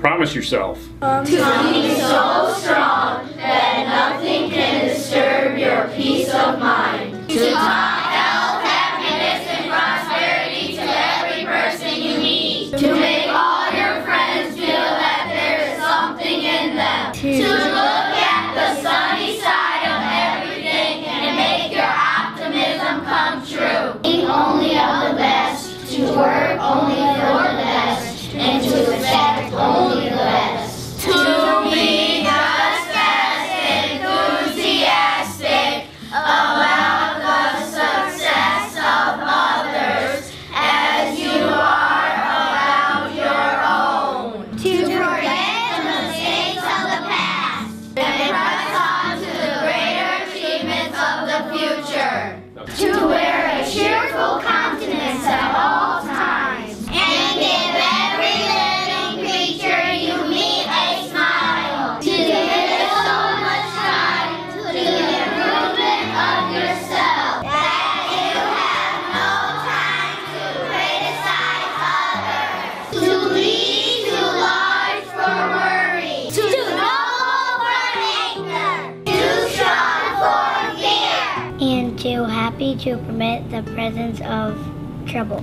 promise yourself? To be so strong that nothing can disturb your peace of mind. To talk health, happiness, and prosperity to every person you meet. To make all your friends feel that there is something in them. To look at the sunny side of everything and make your optimism come true. Think only of the best. To work only for the best. And to expect only the best. To be just as enthusiastic about the success of others as you are about your own. To forget the mistakes of the past and press on to the greater achievements of the future. To wear a cheerful countenance at all times and give every living creature you meet a smile. To give so much time to the improvement of yourself that you have no time to criticize others. To lead too large for worry. To noble for anger. Too strong for fear. And too happy to permit the presence of trouble.